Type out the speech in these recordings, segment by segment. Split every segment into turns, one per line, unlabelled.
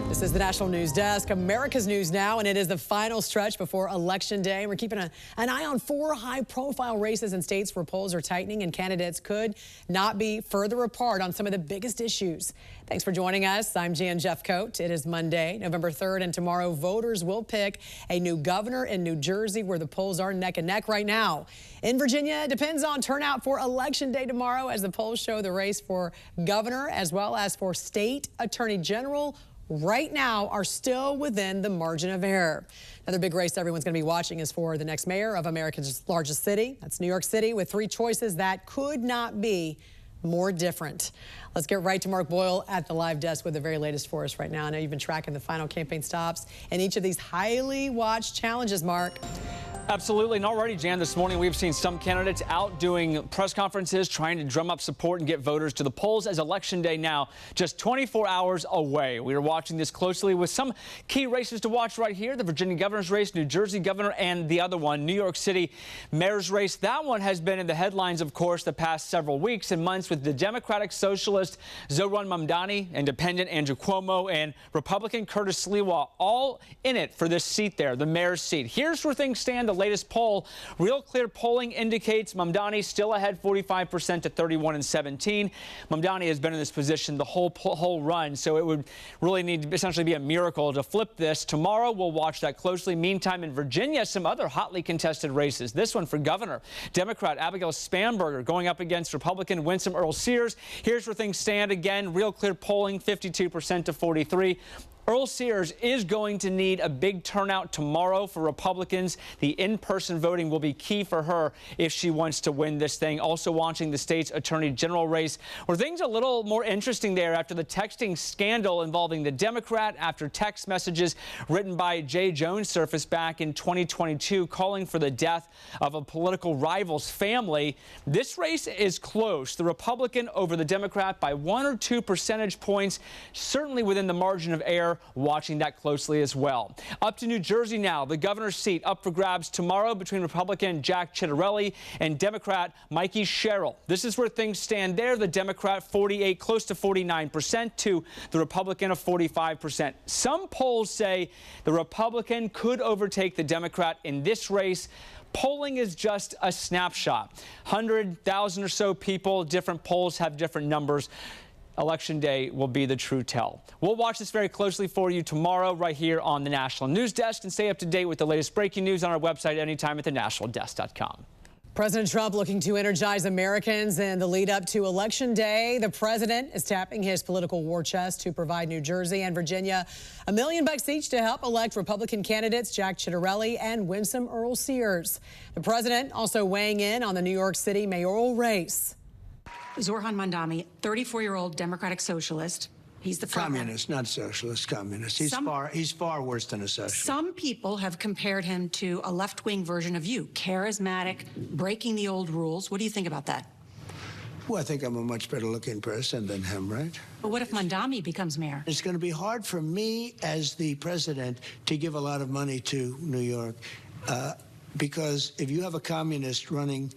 This is the National News Desk, America's News Now, and it is the final stretch before Election Day. We're keeping an eye on 4 high-profile races in states where polls are tightening and candidates could not be further apart on some of the biggest issues. Thanks for joining us. I'm Jan Jeffcoat. It is Monday, November 3rd, and tomorrow voters will pick a new governor in New Jersey, where the polls are neck and neck right now. In Virginia, it depends on turnout for Election Day tomorrow, as the polls show the race for governor as well as for state attorney general right now are still within the margin of error. Another big race everyone's going to be watching is for the next mayor of America's largest city. That's New York City, with 3 choices that could not be more different. Let's get right to Mark Boyle at the live desk with the very latest for us right now. I know you've been tracking the final campaign stops and each of these highly watched challenges, Mark.
Absolutely. And already, Jan, this morning we've seen some candidates out doing press conferences, trying to drum up support and get voters to the polls as Election Day now just 24 hours away. We are watching this closely with some key races to watch right here. The Virginia governor's race, New Jersey governor, and the other one, New York City mayor's race. That one has been in the headlines, of course, the past several weeks and months, with the Democratic Socialist Zohran Mamdani, Independent Andrew Cuomo, and Republican Curtis Sliwa all in it for this seat there, the mayor's seat. Here's where things stand. The latest poll, Real Clear polling, indicates Mamdani still ahead 45% to 31 and 17. Mamdani has been in this position the whole run, so it would really need to essentially be a miracle to flip this. Tomorrow we'll watch that closely. Meantime, in Virginia, some other hotly contested races. This one for governor, Democrat Abigail Spanberger going up against Republican Winsome Earle-Sears. Here's where things stand. Again, Real Clear polling, 52% to 43. Earle-Sears is going to need a big turnout tomorrow for Republicans. The in-person voting will be key for her if she wants to win this thing. Also watching the state's attorney general race, where things are a little more interesting there after the texting scandal involving the Democrat, after text messages written by Jay Jones surfaced back in 2022 calling for the death of a political rival's family. This race is close. The Republican over the Democrat by 1 or 2 percentage points, certainly within the margin of error. Watching that closely as well. Up to New Jersey now, the governor's seat up for grabs tomorrow between Republican Jack Ciattarelli and Democrat Mikey Sherrill. This is where things stand there. The Democrat 48, close to 49%, to the Republican of 45%. Some polls say the Republican could overtake the Democrat in this race. Polling is just a snapshot. 100,000 or so people, different polls have different numbers. Election Day will be the true tell. We'll watch this very closely for you tomorrow right here on the National News Desk, and stay up to date with the latest breaking news on our website anytime at thenationaldesk.com.
President Trump looking to energize Americans in the lead up to Election Day. The president is tapping his political war chest to provide New Jersey and Virginia $1 million each to help elect Republican candidates Jack Ciattarelli and Winsome Earle-Sears. The president also weighing in on the New York City mayoral race.
Zohran Mamdani, 34-year-old Democratic socialist. He's the
communist, not socialist, communist. He's far worse than a socialist.
Some people have compared him to a left-wing version of you, charismatic, breaking the old rules. What do you think about that?
Well, I think I'm a much better-looking person than him, right?
But what if Mamdani becomes mayor?
It's going to be hard for me as the president to give a lot of money to New York, because if you have a communist running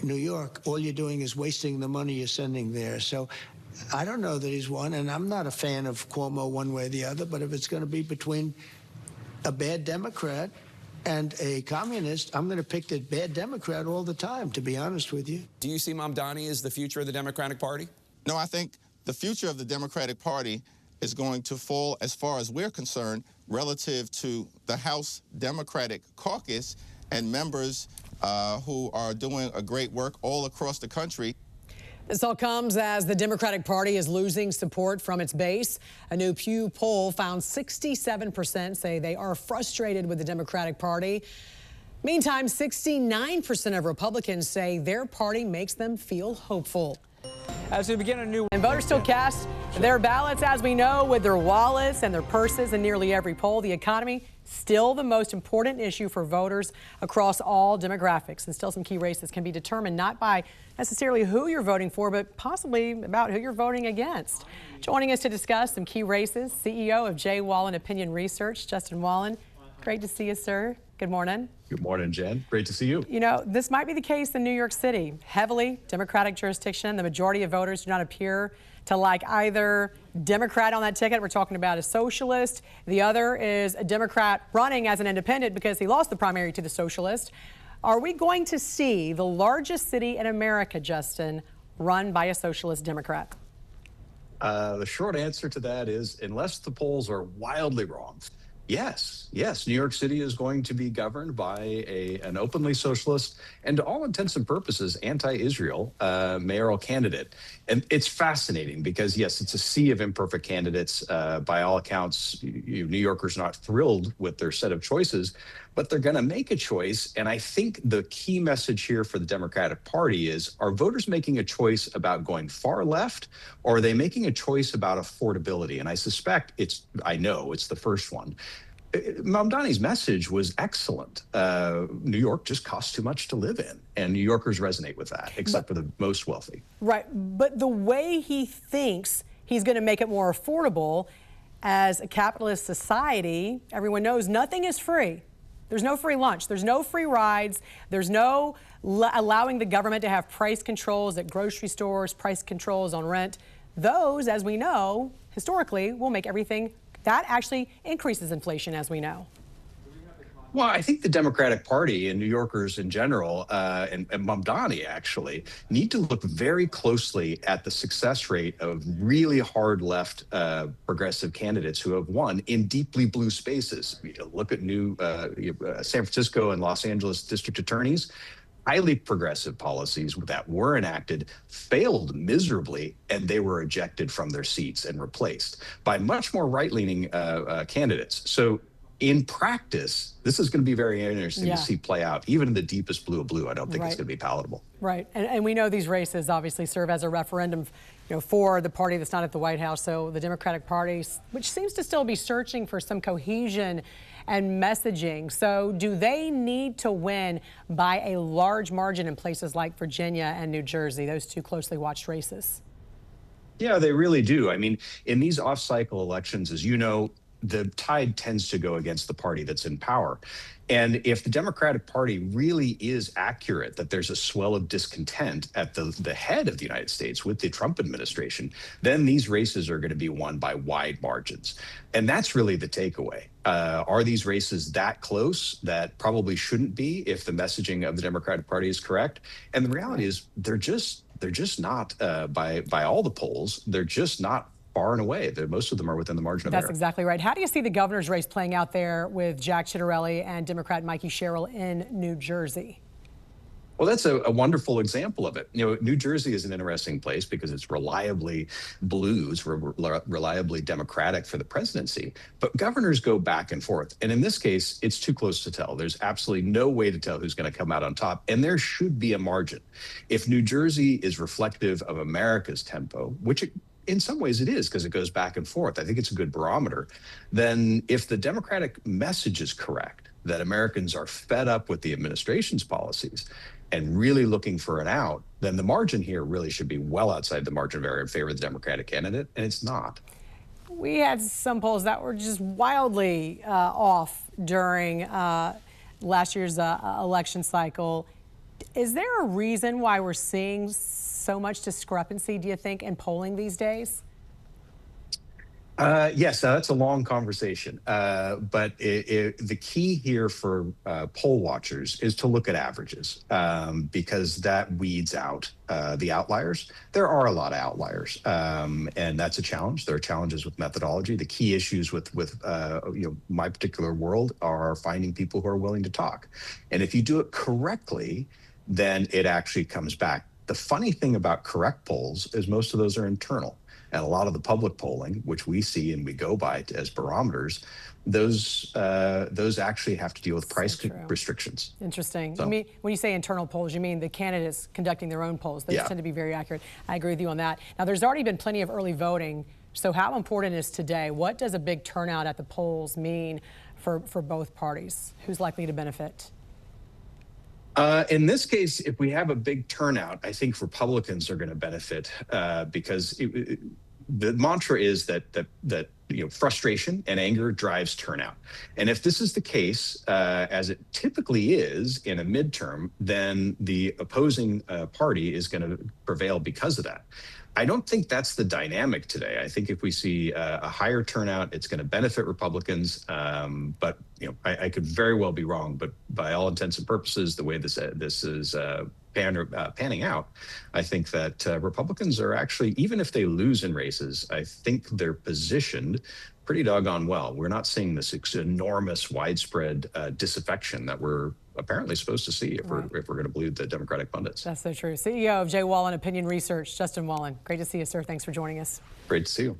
New York, all you're doing is wasting the money you're sending there. So I don't know that he's won, and I'm not a fan of Cuomo one way or the other, but if it's going to be between a bad Democrat and a communist, I'm going to pick the bad Democrat all the time, to be honest with you.
Do you see Mamdani as the future of the Democratic Party?
No, I think the future of the Democratic Party is going to fall, as far as we're concerned, relative to the House Democratic Caucus and members who are doing a great work all across the country.
This all comes as the Democratic Party is losing support from its base. A new Pew poll found 67% say they are frustrated with the Democratic Party. Meantime, 69% of Republicans say their party makes them feel hopeful.
As we begin a new...
And voters still cast their ballots, as we know, with their wallets and their purses in nearly every poll. The economy still the most important issue for voters across all demographics, and still some key races can be determined not by necessarily who you're voting for, but possibly about who you're voting against. Joining us to discuss some key races, CEO of J. Wallen Opinion Research, Justin Wallen. Great to see you, sir. Good morning.
Good morning, Jen. Great to see you.
You know, this might be the case in New York City. Heavily Democratic jurisdiction. The majority of voters do not appear to like either Democrat on that ticket. We're talking about a socialist. The other is a Democrat running as an independent because he lost the primary to the socialist. Are we going to see the largest city in America, Justin, run by a socialist Democrat?
The short answer to that is, unless the polls are wildly wrong, yes. New York City is going to be governed by an openly socialist and, to all intents and purposes, anti-Israel mayoral candidate. And it's fascinating because, yes, it's a sea of imperfect candidates. By all accounts, New Yorkers are not thrilled with their set of choices, but they're going to make a choice. And I think the key message here for the Democratic Party is, are voters making a choice about going far left, or are they making a choice about affordability? And I suspect I know it's the first one. Mamdani's message was excellent. New York just costs too much to live in, and New Yorkers resonate with that, except for the most wealthy.
Right, but the way he thinks he's going to make it more affordable, as a capitalist society, everyone knows nothing is free. There's no free lunch. There's no free rides. There's no allowing the government to have price controls at grocery stores, price controls on rent. Those, as we know, historically, will make everything. That actually increases inflation, as we know.
Well, I think the Democratic Party and New Yorkers in general, and Mamdani actually, need to look very closely at the success rate of really hard left progressive candidates who have won in deeply blue spaces. Look at San Francisco and Los Angeles district attorneys. Highly progressive policies that were enacted failed miserably, and they were ejected from their seats and replaced by much more right-leaning candidates. So in practice, this is going to be very interesting to see play out. Even in the deepest blue of blue, I don't think it's going to be palatable.
Right, and we know these races obviously serve as a referendum, for the party that's not at the White House. So the Democratic Party, which seems to still be searching for some cohesion and messaging. So do they need to win by a large margin in places like Virginia and New Jersey, those two closely watched races?
Yeah, they really do. I mean, in these off-cycle elections, as you know, the tide tends to go against the party that's in power. And if the Democratic Party really is accurate that there's a swell of discontent at the head of the United States with the Trump administration, then these races are going to be won by wide margins. And that's really the takeaway. Are these races that close? That probably shouldn't be if the messaging of the Democratic Party is correct. And the reality is they're just not, by all the polls, they're just not far and away. Most of them are within the margin of error.
That's exactly right. How do you see the governor's race playing out there with Jack Ciattarelli and Democrat Mikey Sherrill in New Jersey?
Well, that's a wonderful example of it. New Jersey is an interesting place because it's reliably blues, reliably Democratic for the presidency. But governors go back and forth. And in this case, it's too close to tell. There's absolutely no way to tell who's going to come out on top. And there should be a margin. If New Jersey is reflective of America's tempo, which in some ways it is because it goes back and forth, I think it's a good barometer. Then if the Democratic message is correct, that Americans are fed up with the administration's policies and really looking for an out, then the margin here really should be well outside the margin of error in favor of the Democratic candidate, and it's not.
We had some polls that were just wildly off during last year's election cycle. Is there a reason why we're seeing so much discrepancy, do you think, in polling these days?
Yes, that's a long conversation. But the key here for poll watchers is to look at averages because that weeds out the outliers. There are a lot of outliers, and that's a challenge. There are challenges with methodology. The key issues with my particular world are finding people who are willing to talk. And if you do it correctly, then it actually comes back. The funny thing about correct polls is most of those are internal. And a lot of the public polling, which we see and we go by as barometers, those actually have to deal with price restrictions.
Interesting.
So,
you mean, when you say internal polls, you mean the candidates conducting their own polls. Those tend to be very accurate. I agree with you on that. Now, there's already been plenty of early voting. So how important is today? What does a big turnout at the polls mean for both parties? Who's likely to benefit?
In this case, if we have a big turnout, I think Republicans are going to benefit because the mantra is that frustration and anger drives turnout. And if this is the case, as it typically is in a midterm, then the opposing party is going to prevail because of that. I don't think that's the dynamic today. I think if we see a higher turnout, it's going to benefit Republicans. But I could very well be wrong. But by all intents and purposes, the way this is panning out, I think that Republicans are actually, even if they lose in races, I think they're positioned pretty doggone well. We're not seeing this enormous, widespread disaffection that we're apparently supposed to see if we're going to believe the Democratic pundits.
That's so true. CEO of J. Wallen Opinion Research, Justin Wallen. Great to see you, sir. Thanks for joining us.
Great to see you.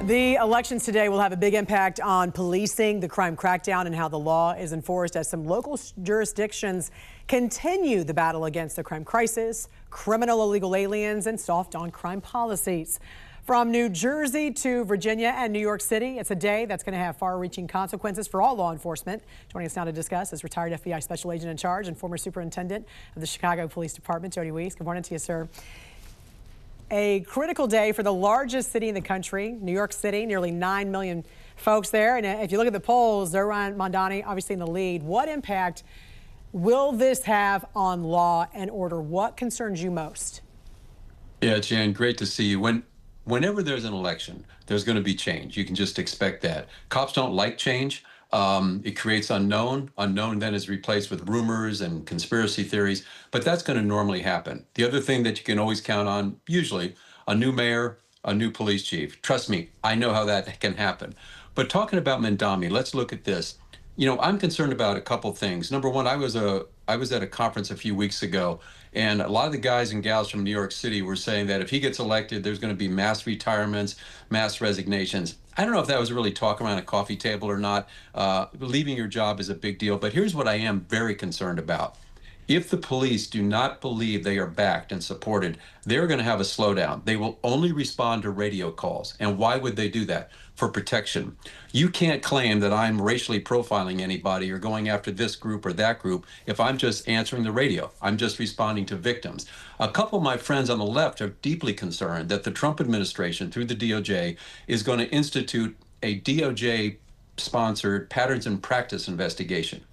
The elections today will have a big impact on policing, the crime crackdown, and how the law is enforced as some local jurisdictions continue the battle against the crime crisis, criminal illegal aliens, and soft on crime policies. From New Jersey to Virginia and New York City, it's a day that's going to have far-reaching consequences for all law enforcement. Joining us now to discuss is retired FBI Special Agent in Charge and former Superintendent of the Chicago Police Department, Jody Weeks. Good morning to you, sir. A critical day for the largest city in the country, New York City, nearly 9 million folks there. And if you look at the polls, Zohran Mamdani obviously in the lead. What impact will this have on law and order? What concerns you most?
Yeah, Jan, great to see you. Whenever there's an election, there's going to be change. You can just expect that. Cops don't like change. It creates unknown. Unknown then is replaced with rumors and conspiracy theories, but that's going to normally happen. The other thing that you can always count on, usually, a new mayor, a new police chief. Trust me, I know how that can happen. But talking about Mamdani, let's look at this. I'm concerned about a couple things. Number one, I was at a conference a few weeks ago, and a lot of the guys and gals from New York City were saying that if he gets elected, there's going to be mass retirements, mass resignations. I don't know if that was really talk around a coffee table or not. Leaving your job is a big deal, but here's what I am very concerned about. If the police do not believe they are backed and supported, they're going to have a slowdown. They will only respond to radio calls. And why would they do that? For protection. You can't claim that I'm racially profiling anybody or going after this group or that group if I'm just answering the radio. I'm just responding to victims. A couple of my friends on the left are deeply concerned that the Trump administration, through the DOJ, is going to institute a DOJ-sponsored patterns and practice investigation.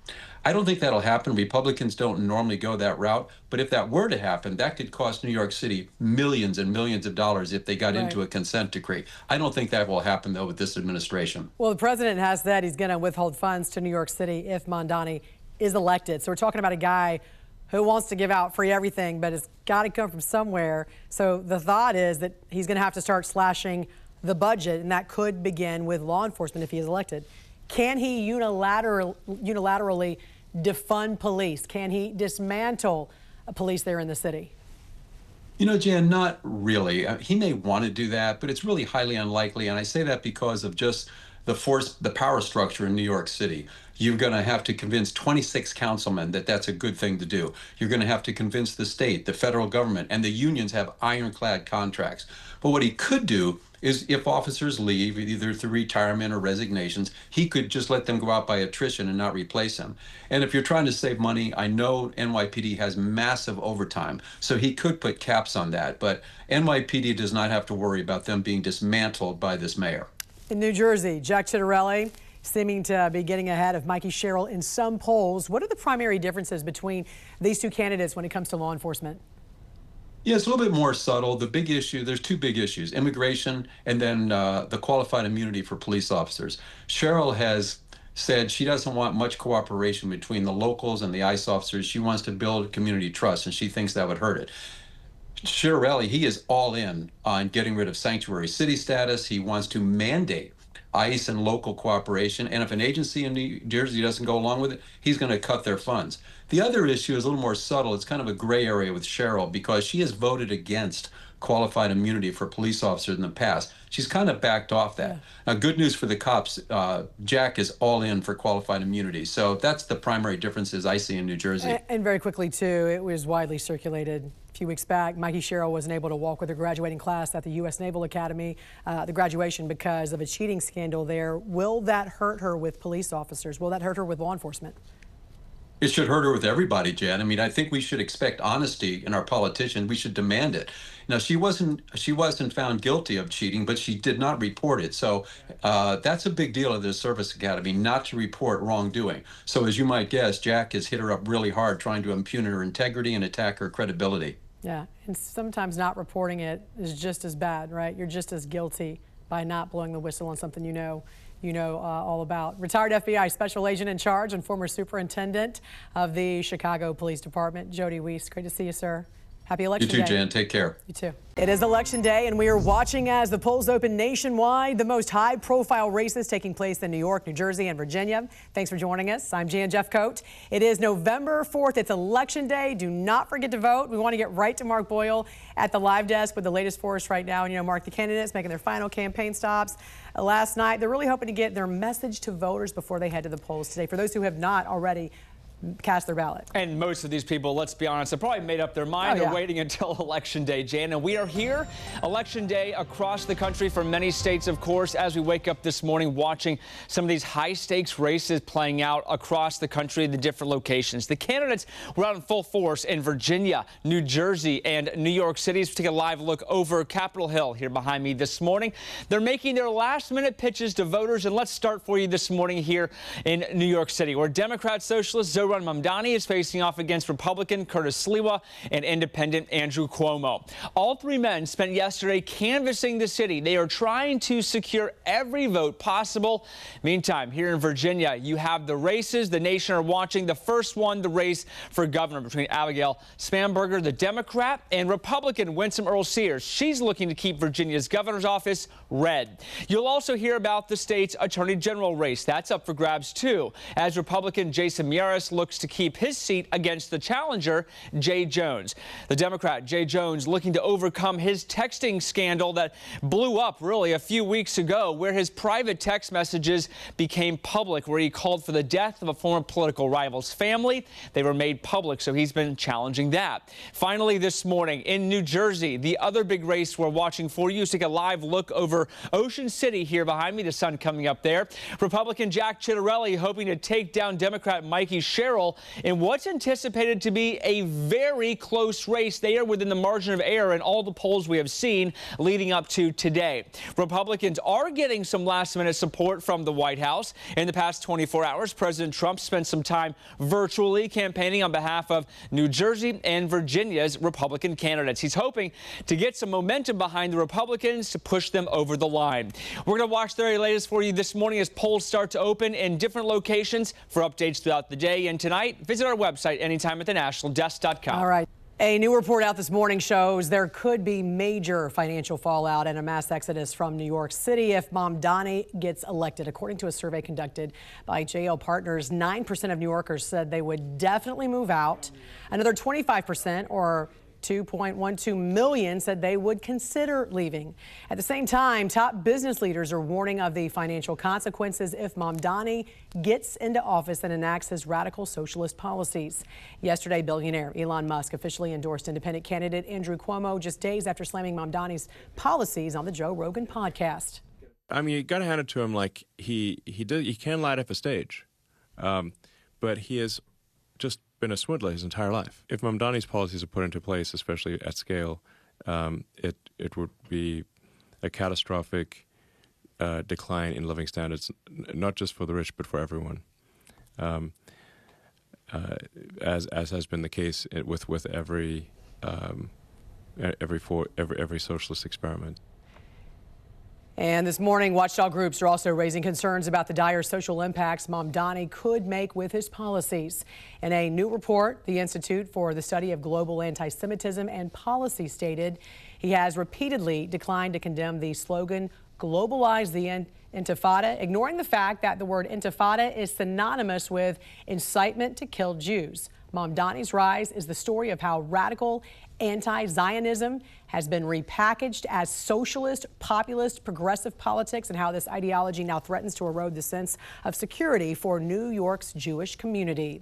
I don't think that'll happen. Republicans don't normally go that route. But if that were to happen, that could cost New York City millions and millions of dollars if they got into a consent decree. I don't think that will happen, though, with this administration.
Well, the president has said he's going to withhold funds to New York City if Mamdani is elected. So we're talking about a guy who wants to give out free everything, but it's got to come from somewhere. So the thought is that he's going to have to start slashing the budget, and that could begin with law enforcement if he is elected. Can he unilaterally defund police? Can he dismantle police there in the city?
Jan, not really. He may want to do that, but it's really highly unlikely. And I say that because of just the power structure in New York City. You're going to have to convince 26 councilmen that that's a good thing to do. You're going to have to convince the state, the federal government, and the unions have ironclad contracts. But what he could do is if officers leave, either through retirement or resignations, he could just let them go out by attrition and not replace them. And if you're trying to save money, I know NYPD has massive overtime, so he could put caps on that. But NYPD does not have to worry about them being dismantled by this mayor.
In New Jersey, Jack Ciattarelli seeming to be getting ahead of Mikey Sherrill in some polls. What are the primary differences between these two candidates when it comes to law enforcement?
Yeah, it's a little bit more subtle. The big issue, there's two big issues, immigration and then the qualified immunity for police officers. Sherrill has said she doesn't want much cooperation between the locals and the ICE officers. She wants to build community trust, and she thinks that would hurt it. Ciattarelli, he is all in on getting rid of sanctuary city status. He wants to mandate ICE and local cooperation, and if an agency in New Jersey doesn't go along with it, he's going to cut their funds. The other issue is a little more subtle. It's kind of a gray area with Sherrill because she has voted against qualified immunity for police officers in the past. She's kind of backed off that. Now, good news for the cops, Jack is all in for qualified immunity. So that's the primary differences I see in New Jersey.
And very quickly, too, it was widely circulated a few weeks back. Mikey Sherrill wasn't able to walk with her graduating class at the U.S. Naval Academy, the graduation, because of a cheating scandal there. Will that hurt her with police officers? Will that hurt her with law enforcement?
It should hurt her with everybody, Jan. I mean, I think we should expect honesty in our politicians. We should demand it. Now, she wasn't found guilty of cheating, but she did not report it. So that's a big deal of the Service Academy, not to report wrongdoing. So as you might guess, Jack has hit her up really hard, trying to impugn her integrity and attack her credibility.
Yeah, and sometimes not reporting it is just as bad, right? You're just as guilty by not blowing the whistle on something you know all about. Retired FBI Special Agent in Charge and former Superintendent of the Chicago Police Department, Jody Weiss. Great to see you, sir. Happy Election Day.
You too, Jan. Take care.
You too. It is Election Day, and we are watching as the polls open nationwide. The most high-profile races taking place in New York, New Jersey, and Virginia. Thanks for joining us. I'm Jan Jeffcoat. It is November 4th. It's Election Day. Do not forget to vote. We want to get right to Mark Boyle at the live desk with the latest for us right now. And, you know, Mark, the candidates making their final campaign stops last night. They're really hoping to get their message to voters before they head to the polls today. For those who have not already cast their ballot.
And most of these people, let's be honest, have probably made up their mind. They're waiting until Election Day, Jan. And we are here, Election Day across the country for many states, of course, as we wake up this morning watching some of these high-stakes races playing out across the country, the different locations. The candidates were out in full force in Virginia, New Jersey, and New York City. Let's take a live look over Capitol Hill here behind me this morning. They're making their last-minute pitches to voters, and let's start for you this morning here in New York City, where Democrat Socialist Zohran Mamdani is facing off against Republican Curtis Sliwa and Independent Andrew Cuomo. All three men spent yesterday canvassing the city. They are trying to secure every vote possible. Meantime, here in Virginia, you have the races the nation are watching. The first one, the race for governor between Abigail Spanberger, the Democrat, and Republican Winsome Earle-Sears. She's looking to keep Virginia's governor's office red. You'll also hear about the state's attorney general race. That's up for grabs, too, as Republican Jason Miyares looks to keep his seat against the challenger, Jay Jones. The Democrat, Jay Jones, looking to overcome his texting scandal that blew up really a few weeks ago, where his private text messages became public, where he called for the death of a former political rival's family. They were made public, so he's been challenging that. Finally, this morning in New Jersey, the other big race we're watching for you. Take a live look over Ocean City here behind me, the sun coming up there. Republican Jack Ciattarelli hoping to take down Democrat Mikey Sherrill in what's anticipated to be a very close race. They are within the margin of error in all the polls we have seen leading up to today. Republicans are getting some last-minute support from the White House. In the past 24 hours, President Trump spent some time virtually campaigning on behalf of New Jersey and Virginia's Republican candidates. He's hoping to get some momentum behind the Republicans to push them over the line. We're going to watch the very latest for you this morning as polls start to open in different locations. For updates throughout the day and tonight, visit our website anytime at thenationaldesk.com.
All right. A new report out this morning shows there could be major financial fallout and a mass exodus from New York City if Mamdani gets elected. According to a survey conducted by JL Partners, 9% of New Yorkers said they would definitely move out. Another 25%, or 2.12 million, said they would consider leaving. At the same time, top business leaders are warning of the financial consequences if Mamdani gets into office and enacts his radical socialist policies. Yesterday, billionaire Elon Musk officially endorsed independent candidate Andrew Cuomo just days after slamming Mamdani's policies on the Joe Rogan podcast.
I mean, you got to hand it to him. Like he can light up a stage, but he has just been a swindler his entire life. If Mamdani's policies are put into place, especially at scale, it would be a catastrophic decline in living standards, not just for the rich, but for everyone, as has been the case with every socialist experiment.
And this morning, watchdog groups are also raising concerns about the dire social impacts Mamdani could make with his policies. In a new report, the Institute for the Study of Global Anti-Semitism and Policy stated he has repeatedly declined to condemn the slogan, "Globalize the Intifada," ignoring the fact that the word intifada is synonymous with incitement to kill Jews. Mamdani's rise is the story of how radical anti-Zionism has been repackaged as socialist, populist, progressive politics, and how this ideology now threatens to erode the sense of security for New York's Jewish community.